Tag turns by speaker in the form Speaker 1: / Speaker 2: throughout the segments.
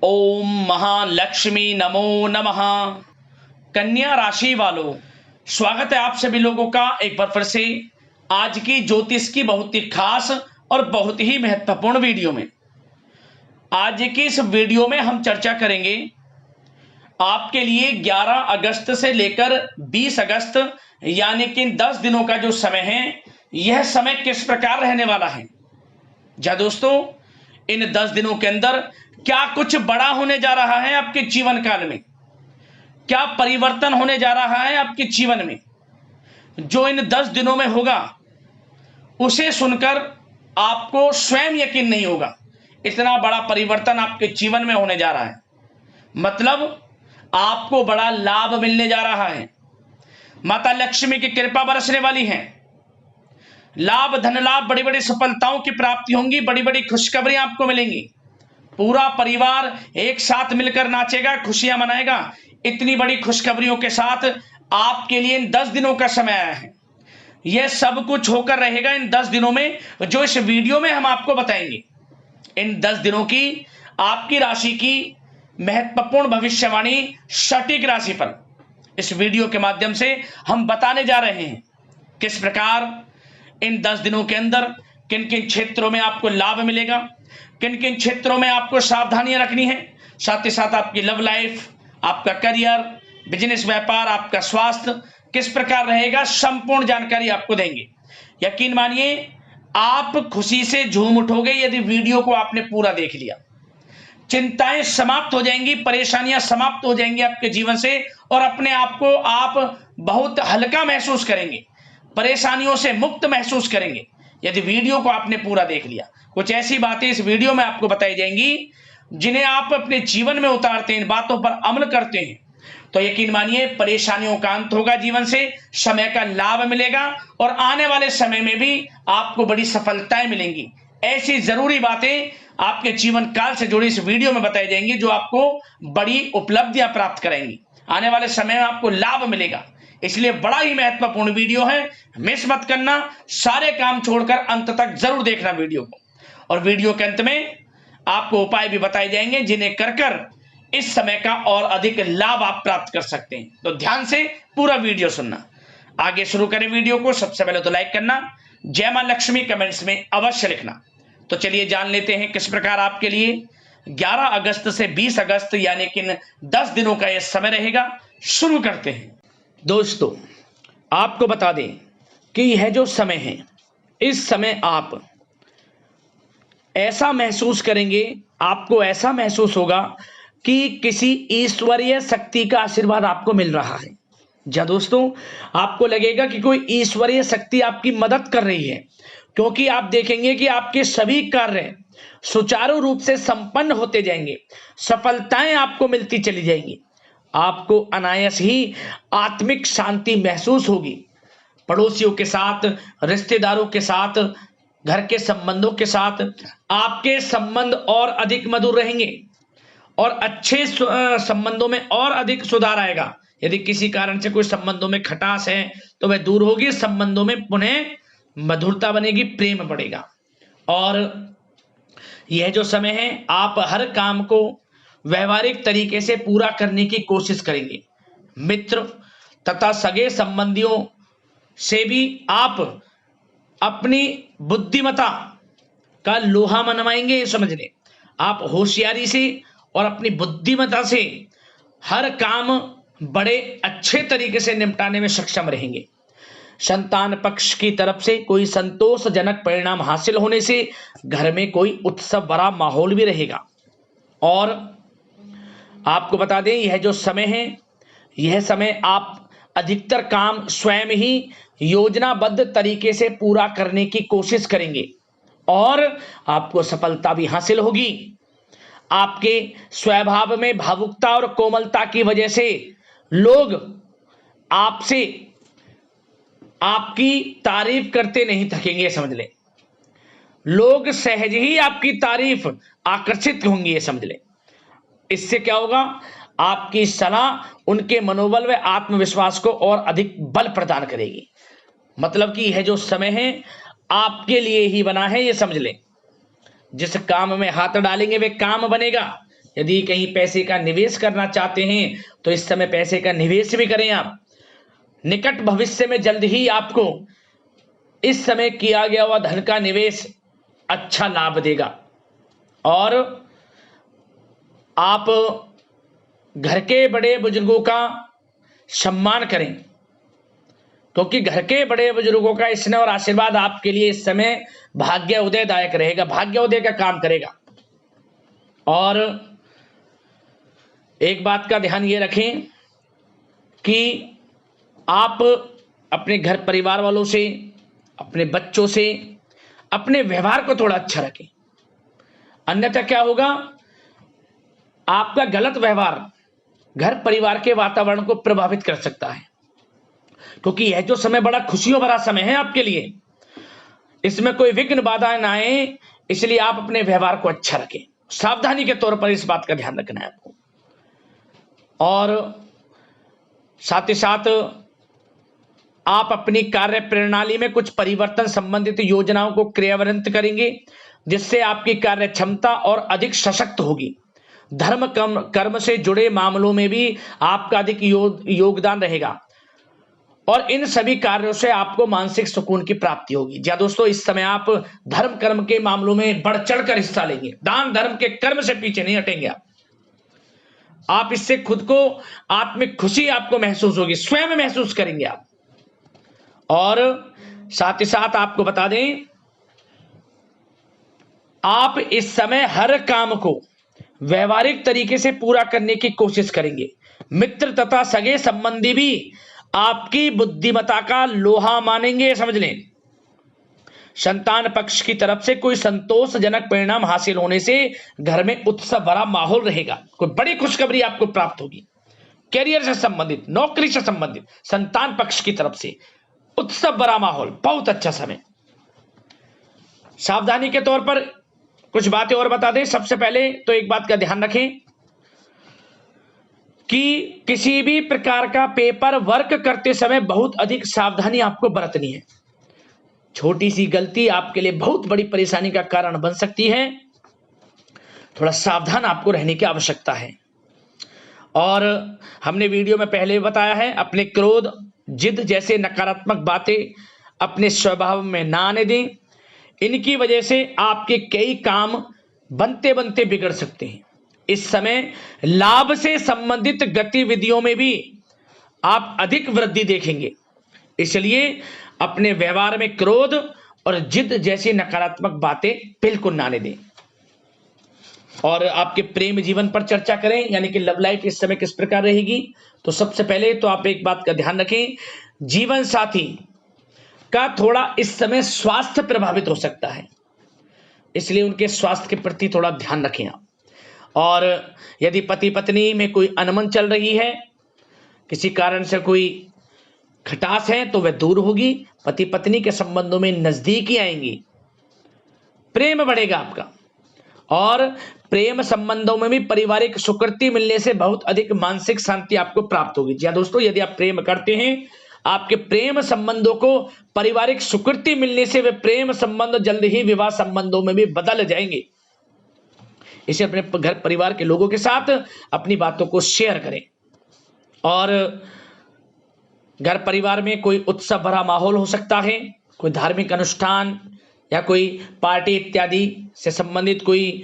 Speaker 1: ओम महालक्ष्मी नमो नमः। कन्या राशि वालों, स्वागत है आप सभी लोगों का एक बार फिर से आज की ज्योतिष की बहुत ही खास और बहुत ही महत्वपूर्ण वीडियो में। आज की इस वीडियो में हम चर्चा करेंगे आपके लिए 11 अगस्त से लेकर 20 अगस्त यानी कि 10 दिनों का जो समय है, यह समय किस प्रकार रहने वाला है। जा दोस्तों, इन 10 दिनों के अंदर क्या कुछ बड़ा होने जा रहा है आपके जीवन काल में, क्या परिवर्तन होने जा रहा है आपके जीवन में, जो इन 10 दिनों में होगा उसे सुनकर आपको स्वयं यकीन नहीं होगा। इतना बड़ा परिवर्तन आपके जीवन में होने जा रहा है, मतलब आपको बड़ा लाभ मिलने जा रहा है। माता लक्ष्मी की कृपा बरसने वाली है, लाभ धन लाभ, बड़ी बड़ी सफलताओं की प्राप्ति होंगी, बड़ी बड़ी खुशखबरियां आपको मिलेंगी। पूरा परिवार एक साथ मिलकर नाचेगा, खुशियां मनाएगा। इतनी बड़ी खुशखबरियों के साथ आपके लिए इन 10 दिनों का समय आया है। यह सब कुछ होकर रहेगा इन 10 दिनों में, जो इस वीडियो में हम आपको बताएंगे। इन 10 दिनों की आपकी राशि की महत्वपूर्ण भविष्यवाणी, सटीक राशिफल इस वीडियो के माध्यम से हम बताने जा रहे हैं। किस प्रकार इन 10 दिनों के अंदर किन किन क्षेत्रों में आपको लाभ मिलेगा, किन किन क्षेत्रों में आपको सावधानियां रखनी है, साथ ही साथ आपकी लव लाइफ, आपका करियर, बिजनेस, व्यापार, आपका स्वास्थ्य किस प्रकार रहेगा, संपूर्ण जानकारी आपको देंगे। यकीन मानिए, आप खुशी से झूम उठोगे यदि वीडियो को आपने पूरा देख लिया। चिंताएं समाप्त हो जाएंगी, परेशानियां समाप्त हो जाएंगी आपके जीवन से, और अपने आप को आप बहुत हल्का महसूस करेंगे, परेशानियों से मुक्त महसूस करेंगे यदि वीडियो को आपने पूरा देख लिया। कुछ ऐसी बातें इस वीडियो में आपको बताई जाएंगी जिन्हें आप अपने जीवन में उतारते हैं, इन बातों पर अमल करते हैं, तो यकीन मानिए परेशानियों का अंत होगा, जीवन से समय का लाभ मिलेगा और आने वाले समय में भी आपको बड़ी सफलताएं मिलेंगी। ऐसी जरूरी बातें आपके जीवन काल से जुड़ी इस वीडियो में बताई जाएंगी, जो आपको बड़ी उपलब्धियां प्राप्त कराएंगी। आने वाले समय में आपको लाभ मिलेगा, इसलिए बड़ा ही महत्वपूर्ण वीडियो है, मिस मत करना। सारे काम छोड़कर अंत तक जरूर देखना वीडियो को, और वीडियो के अंत में आपको उपाय भी बताए जाएंगे जिन्हें कर इस समय का और अधिक लाभ आप प्राप्त कर सकते हैं। तो ध्यान से पूरा वीडियो सुनना। आगे शुरू करें वीडियो को। सबसे पहले तो लाइक करना, जय मां लक्ष्मी कमेंट्स में अवश्य लिखना। तो चलिए जान लेते हैं किस प्रकार आपके लिए 11 अगस्त से 20 अगस्त यानी कि 10 दिनों का यह समय रहेगा। शुरू करते हैं। दोस्तों, आपको बता दें कि यह जो समय है, इस समय आप ऐसा महसूस करेंगे, आपको ऐसा महसूस होगा कि किसी ईश्वरीय शक्ति का आशीर्वाद आपको मिल रहा है। जा दोस्तों, आपको लगेगा कि कोई ईश्वरीय शक्ति आपकी मदद कर रही है, क्योंकि आप देखेंगे कि आपके सभी कार्य सुचारू रूप से संपन्न होते जाएंगे, सफलताएं आपको मिलती चली जाएंगी, आपको अनायास ही आत्मिक शांति महसूस होगी। पड़ोसियों के साथ, रिश्तेदारों के साथ, घर के संबंधों के साथ आपके संबंध और अधिक मधुर रहेंगे और अच्छे संबंधों में और अधिक सुधार आएगा। यदि किसी कारण से कोई संबंधों में खटास है तो वह दूर होगी, संबंधों में पुनः मधुरता बनेगी, प्रेम बढ़ेगा। और यह जो समय है, आप हर काम को व्यवहारिक तरीके से पूरा करने की कोशिश करेंगे। मित्र तथा सगे संबंधियों से भी आप अपनी बुद्धिमत्ता का लोहा मनवाएंगे। समझ लें, आप होशियारी से और अपनी बुद्धिमत्ता से हर काम बड़े अच्छे तरीके से निपटाने में सक्षम रहेंगे। संतान पक्ष की तरफ से कोई संतोषजनक परिणाम हासिल होने से घर में कोई उत्सव भरा माहौल भी रहेगा। और आपको बता दें, यह जो समय है, यह समय आप अधिकतर काम स्वयं ही योजनाबद्ध तरीके से पूरा करने की कोशिश करेंगे और आपको सफलता भी हासिल होगी। आपके स्वभाव में भावुकता और कोमलता की वजह से लोग आपसे आपकी तारीफ करते नहीं थकेंगे। समझ लें, लोग सहज ही आपकी तारीफ आकर्षित होंगी, ये समझ लें। इससे क्या होगा, आपकी सलाह उनके मनोबल व आत्मविश्वास को और अधिक बल प्रदान करेगी। मतलब कि यह जो समय है आपके लिए ही बना है, ये समझ लें। जिस काम में हाथ डालेंगे वे काम बनेगा। यदि कहीं पैसे का निवेश करना चाहते हैं तो इस समय पैसे का निवेश भी करें आप। निकट भविष्य में जल्द ही आपको इस समय किया गया हुआ धन का निवेश अच्छा लाभ देगा। और आप घर के बड़े बुजुर्गों का सम्मान करें, क्योंकि घर के बड़े बुजुर्गों का स्नेह और आशीर्वाद आपके लिए इस समय भाग्य उदयदायक रहेगा, भाग्य उदय का काम करेगा। और एक बात का ध्यान ये रखें कि आप अपने घर परिवार वालों से, अपने बच्चों से अपने व्यवहार को थोड़ा अच्छा रखें, अन्यथा क्या होगा, आपका गलत व्यवहार घर परिवार के वातावरण को प्रभावित कर सकता है। क्योंकि यह जो समय बड़ा खुशियों भरा समय है आपके लिए, इसमें कोई विघ्न बाधा ना आए, इसलिए आप अपने व्यवहार को अच्छा रखें। सावधानी के तौर पर इस बात का ध्यान रखना है आपको। और साथ ही साथ आप अपनी कार्य प्रणाली में कुछ परिवर्तन संबंधित योजनाओं को क्रियान्वित करेंगे, जिससे आपकी कार्य क्षमता और अधिक सशक्त होगी। धर्म कर्म से जुड़े मामलों में भी आपका अधिक योगदान रहेगा और इन सभी कार्यों से आपको मानसिक सुकून की प्राप्ति होगी। जी दोस्तों, इस समय आप धर्म कर्म के मामलों में बढ़ चढ़कर हिस्सा लेंगे, दान धर्म के कर्म से पीछे नहीं हटेंगे आप इससे खुद को आत्मिक खुशी आपको महसूस होगी, स्वयं महसूस करेंगे आप। और साथ ही साथ आपको बता दें, आप इस समय हर काम को व्यवहारिक तरीके से पूरा करने की कोशिश करेंगे। मित्र तथा सगे संबंधी भी आपकी बुद्धिमत्ता का लोहा मानेंगे, समझ लें। संतान पक्ष की तरफ से कोई संतोषजनक परिणाम हासिल होने से घर में उत्सव भरा माहौल रहेगा, कोई बड़ी खुशखबरी आपको प्राप्त होगी। कैरियर से संबंधित, नौकरी से संबंधित, संतान पक्ष की तरफ से उत्सव भरा माहौल, बहुत अच्छा समय। सावधानी के तौर पर कुछ बातें और बता दें। सबसे पहले तो एक बात का ध्यान रखें कि किसी भी प्रकार का पेपर वर्क करते समय बहुत अधिक सावधानी आपको बरतनी है। छोटी सी गलती आपके लिए बहुत बड़ी परेशानी का कारण बन सकती है, थोड़ा सावधान आपको रहने की आवश्यकता है। और हमने वीडियो में पहले बताया है, अपने क्रोध, जिद जैसे नकारात्मक बातें अपने स्वभाव में ना आने दें। इनकी वजह से आपके कई काम बनते बनते बिगड़ सकते हैं। इस समय लाभ से संबंधित गतिविधियों में भी आप अधिक वृद्धि देखेंगे, इसलिए अपने व्यवहार में क्रोध और जिद जैसी नकारात्मक बातें बिल्कुल ना आने दें। और आपके प्रेम जीवन पर चर्चा करें, यानी कि लव लाइफ इस समय किस प्रकार रहेगी। तो सबसे पहले तो आप एक बात का ध्यान रखें, जीवन साथी का थोड़ा इस समय स्वास्थ्य प्रभावित हो सकता है, इसलिए उनके स्वास्थ्य के प्रति थोड़ा ध्यान रखें आप। और यदि पति पत्नी में कोई अनबन चल रही है, किसी कारण से कोई खटास है, तो वह दूर होगी। पति पत्नी के संबंधों में नजदीकी आएंगी, प्रेम बढ़ेगा आपका। और प्रेम संबंधों में भी पारिवारिक स्वीकृति मिलने से बहुत अधिक मानसिक शांति आपको प्राप्त होगी। जी दोस्तों, यदि आप प्रेम करते हैं, आपके प्रेम संबंधों को पारिवारिक स्वीकृति मिलने से वे प्रेम संबंध जल्द ही विवाह संबंधों में भी बदल जाएंगे। इसे अपने घर परिवार के लोगों के साथ अपनी बातों को शेयर करें। और घर परिवार में कोई उत्सव भरा माहौल हो सकता है, कोई धार्मिक अनुष्ठान या कोई पार्टी इत्यादि से संबंधित कोई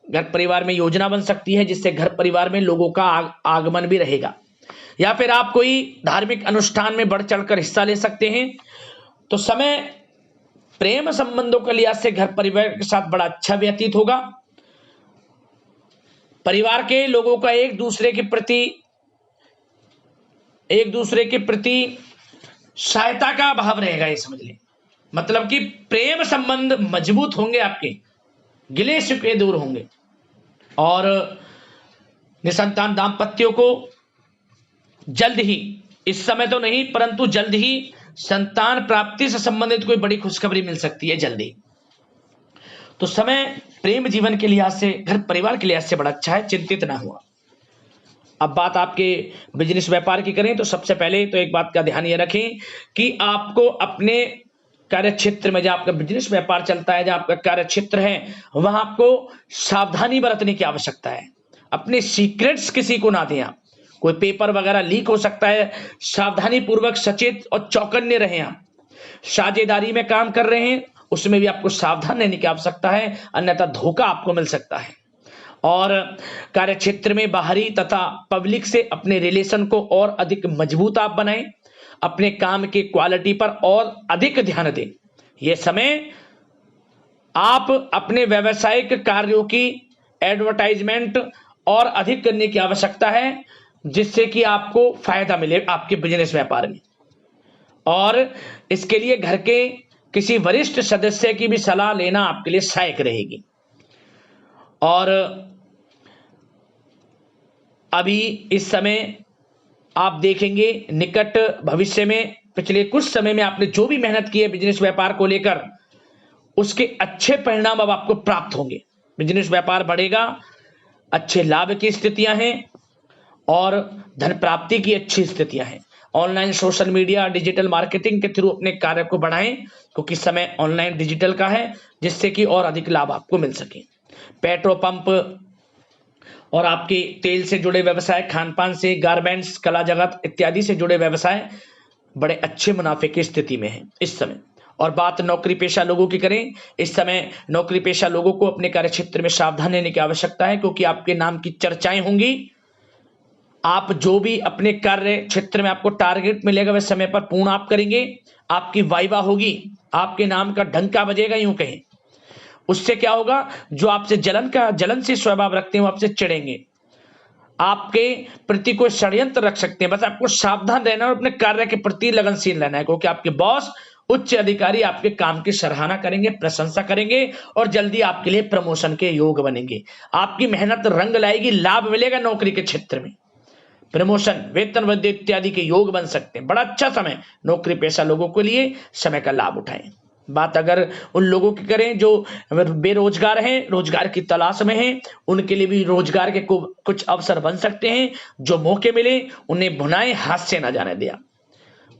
Speaker 1: घर परिवार में योजना बन सकती है, जिससे घर परिवार में लोगों का आगमन भी रहेगा। या फिर आप कोई धार्मिक अनुष्ठान में बढ़ चढ़कर हिस्सा ले सकते हैं। तो समय प्रेम संबंधों के लिहाज से घर परिवार के साथ बड़ा अच्छा व्यतीत होगा। परिवार के लोगों का एक दूसरे के प्रति सहायता का भाव रहेगा, ये समझ लें। मतलब कि प्रेम संबंध मजबूत होंगे, आपके गिले शिकवे दूर होंगे। और निसंतान दाम्पत्यों को जल्द ही, इस समय तो नहीं परंतु जल्द ही संतान प्राप्ति से संबंधित कोई बड़ी खुशखबरी मिल सकती है जल्दी। तो समय प्रेम जीवन के लिहाज से, घर परिवार के लिहाज से बड़ा अच्छा है, चिंतित ना हुआ। अब बात आपके बिजनेस व्यापार की करें तो सबसे पहले तो एक बात का ध्यान ये रखें कि आपको अपने कार्य क्षेत्र में, जहां आपका बिजनेस व्यापार चलता है, जहां आपका कार्य क्षेत्र है, वहां आपको सावधानी बरतने की आवश्यकता है। अपने सीक्रेट्स किसी को ना दें आप। कोई पेपर वगैरह लीक हो सकता है, सावधानी पूर्वक सचेत और चौकन्ने रहें आप। साझेदारी में काम कर रहे हैं उसमें भी आपको सावधान रहने की आवश्यकता है, अन्यथा धोखा आपको मिल सकता है। और कार्य क्षेत्र में बाहरी तथा पब्लिक से अपने रिलेशन को और अधिक मजबूत आप बनाएं। अपने काम की क्वालिटी पर और अधिक ध्यान दें। यह समय आप अपने व्यावसायिक कार्यों की एडवर्टाइजमेंट और अधिक करने की आवश्यकता है, जिससे कि आपको फायदा मिले आपके बिजनेस व्यापार में। और इसके लिए घर के किसी वरिष्ठ सदस्य की भी सलाह लेना आपके लिए सहायक रहेगी। और अभी इस समय आप देखेंगे निकट भविष्य में, पिछले कुछ समय में आपने जो भी मेहनत की है बिजनेस व्यापार को लेकर, उसके अच्छे परिणाम अब आपको प्राप्त होंगे। बिजनेस व्यापार बढ़ेगा, अच्छे लाभ की स्थितियां हैं और धन प्राप्ति की अच्छी स्थितियां हैं। Online social media digital marketing के थ्रू अपने कार्य को बढ़ाएं, क्योंकि समय ऑनलाइन डिजिटल का है, जिससे कि और अधिक लाभ आपको मिल सके। पेट्रोल पंप और आपके तेल से जुड़े व्यवसाय, खान पान से, गारमेंट्स, कला जगत इत्यादि से जुड़े व्यवसाय बड़े अच्छे मुनाफे की स्थिति में है इस समय। और बात नौकरी पेशा लोगों की करें, इस समय नौकरी पेशा लोगों को अपने कार्य क्षेत्र में सावधान रहने की आवश्यकता है, क्योंकि आपके नाम की चर्चाएं होंगी। आप जो भी अपने कार्य क्षेत्र में आपको टारगेट मिलेगा वह समय पर पूर्ण आप करेंगे। आपकी वाइवा होगी, आपके नाम का डंका बजेगा यूं कहें। उससे क्या होगा, जो आपसे जलन से स्वभाव रखते हैं वो आपसे चिढ़ेंगे, आपके प्रति कोई षड्यंत्र रख सकते हैं। बस आपको सावधान रहना और अपने कार्य के प्रति लगनशील रहना है, क्योंकि आपके बॉस उच्च अधिकारी आपके काम की सराहना करेंगे, प्रशंसा करेंगे और जल्दी आपके लिए प्रमोशन के योग बनेंगे। आपकी मेहनत रंग लाएगी, लाभ मिलेगा नौकरी के क्षेत्र में, प्रमोशन, वेतन वृद्धि इत्यादि के योग बन सकते हैं। बड़ा अच्छा समय नौकरी पेशा लोगों के लिए, समय का लाभ उठाएं। बात अगर उन लोगों की करें जो बेरोजगार हैं, रोजगार की तलाश में हैं, उनके लिए भी रोजगार के कुछ अवसर बन सकते हैं। जो मौके मिले उन्हें भुनाएं, हाथ से ना जाने दिया।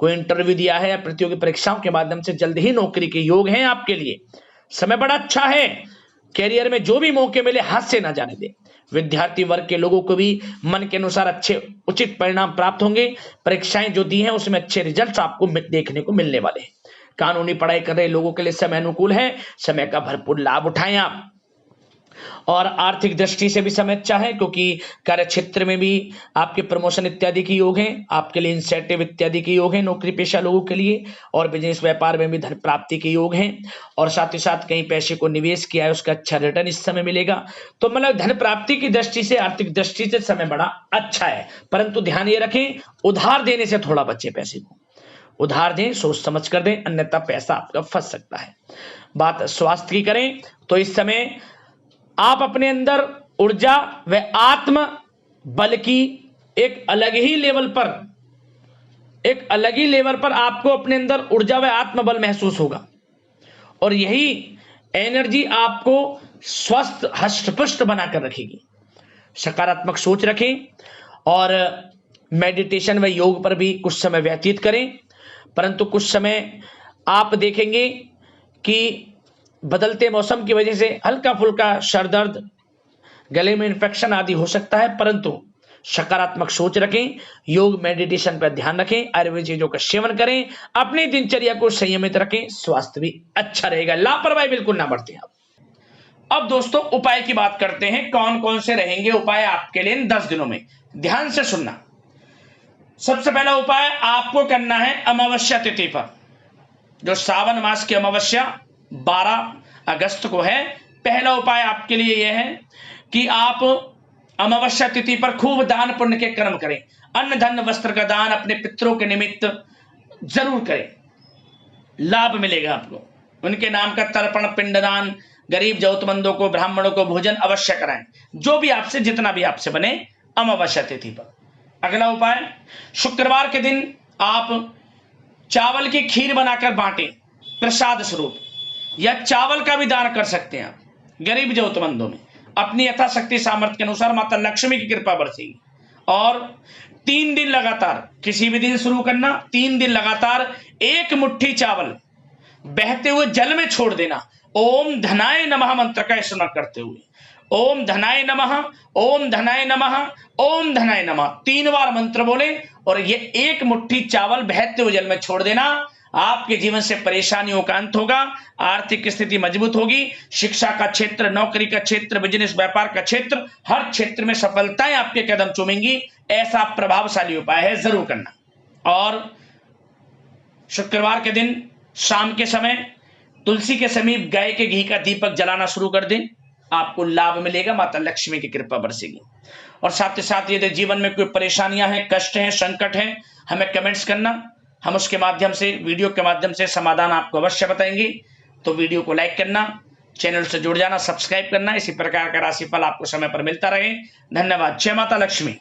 Speaker 1: कोई इंटरव्यू दिया है या प्रतियोगी परीक्षाओं के माध्यम से जल्द ही नौकरी के योग हैं आपके लिए, समय बड़ा अच्छा है। कैरियर में जो भी मौके मिले हाथ से ना जाने दें। विद्यार्थी वर्ग के लोगों को भी मन के अनुसार अच्छे उचित परिणाम प्राप्त होंगे। परीक्षाएं जो दी हैं उसमें अच्छे रिजल्ट्स आपको देखने को मिलने वाले हैं। कानूनी पढ़ाई कर रहे लोगों के लिए समय अनुकूल है, समय का भरपूर लाभ उठाएं आप। और आर्थिक दृष्टि से भी समय अच्छा है, क्योंकि कार्य क्षेत्र में भी आपके प्रमोशन इत्यादि के योग हैं, आपके लिए इंसेंटिव इत्यादि के योग हैं नौकरी पेशा लोगों के लिए। और बिजनेस व्यापार में भी धन प्राप्ति के योग हैं, और साथ ही साथ कहीं पैसे को निवेश किया है उसका अच्छा रिटर्न इस समय मिलेगा। तो मतलब धन प्राप्ति की दृष्टि से, आर्थिक दृष्टि से समय बड़ा अच्छा है। परंतु ध्यान ये रखें, उधार देने से थोड़ा बचे। पैसे को उधार दें, सोच समझ कर दें, अन्यथा पैसा आपका फंस सकता है। बात स्वास्थ्य की करें तो इस समय आप अपने अंदर ऊर्जा व आत्म बल की एक अलग ही लेवल पर आपको अपने अंदर ऊर्जा व आत्म बल महसूस होगा। और यही एनर्जी आपको स्वस्थ हष्ट-पुष्ट बनाकर रखेगी। सकारात्मक सोच रखें और मेडिटेशन व योग पर भी कुछ समय व्यतीत करें। परंतु कुछ समय आप देखेंगे कि बदलते मौसम की वजह से हल्का फुल्का सर दर्द, गले में इन्फेक्शन आदि हो सकता है, परंतु सकारात्मक सोच रखें, योग मेडिटेशन पर ध्यान रखें, आयुर्वेद चीजों का सेवन करें, अपनी दिनचर्या को संयमित रखें, स्वास्थ्य भी अच्छा रहेगा। लापरवाही बिल्कुल ना बरतें आप। अब दोस्तों उपाय की बात करते हैं, कौन कौन से रहेंगे उपाय आपके लिए इन 10 दिनों में। ध्यान से सुनना। सबसे पहला उपाय आपको करना है अमावस्या तिथि पर, जो सावन मास की अमावस्या 12 अगस्त को है। पहला उपाय आपके लिए यह है कि आप अमावस्या तिथि पर खूब दान पुण्य के कर्म करें। अन्न धन वस्त्र का दान अपने पितरों के निमित्त जरूर करें, लाभ मिलेगा आपको। उनके नाम का तर्पण, पिंडदान, गरीब जरूरतमंदों को, ब्राह्मणों को भोजन अवश्य कराएं, जो भी आपसे, जितना भी आपसे बने अमावस्या तिथि पर। अगला उपाय, शुक्रवार के दिन आप चावल की खीर बनाकर बांटें प्रसाद स्वरूप, या चावल का भी दान कर सकते हैं आप गरीब जरूरतमंदों में। अपनी यथाशक्ति सामर्थ्य के अनुसार माता लक्ष्मी की कृपा बरसेगी। और 3 दिन लगातार, किसी भी दिन शुरू करना, 3 दिन लगातार एक मुट्ठी चावल बहते हुए जल में छोड़ देना। ओम धनाय नमः मंत्र का स्मरण करते हुए, ओम धनाय नमः, ओम धनाय नमः, ओम धनाय नमः 3 बार मंत्र बोले और ये एक मुट्ठी चावल बहते हुए जल में छोड़ देना। आपके जीवन से परेशानियों का अंत होगा, आर्थिक स्थिति मजबूत होगी, शिक्षा का क्षेत्र, नौकरी का क्षेत्र, बिजनेस व्यापार का क्षेत्र, हर क्षेत्र में सफलताएं आपके कदम चूमेंगी। ऐसा प्रभावशाली उपाय है, जरूर करना। और शुक्रवार के दिन शाम के समय तुलसी के समीप गाय के घी का दीपक जलाना शुरू कर दें, आपको लाभ मिलेगा, माता लक्ष्मी की कृपा बरसेगी। और साथ ही साथ यदि जीवन में कोई परेशानियां हैं, कष्ट हैं, संकट हैं, हमें कमेंट्स करना, हम उसके माध्यम से, वीडियो के माध्यम से समाधान आपको अवश्य बताएंगे। तो वीडियो को लाइक करना, चैनल से जुड़ जाना, सब्सक्राइब करना, इसी प्रकार का राशिफल आपको समय पर मिलता रहे। धन्यवाद। जय माता लक्ष्मी।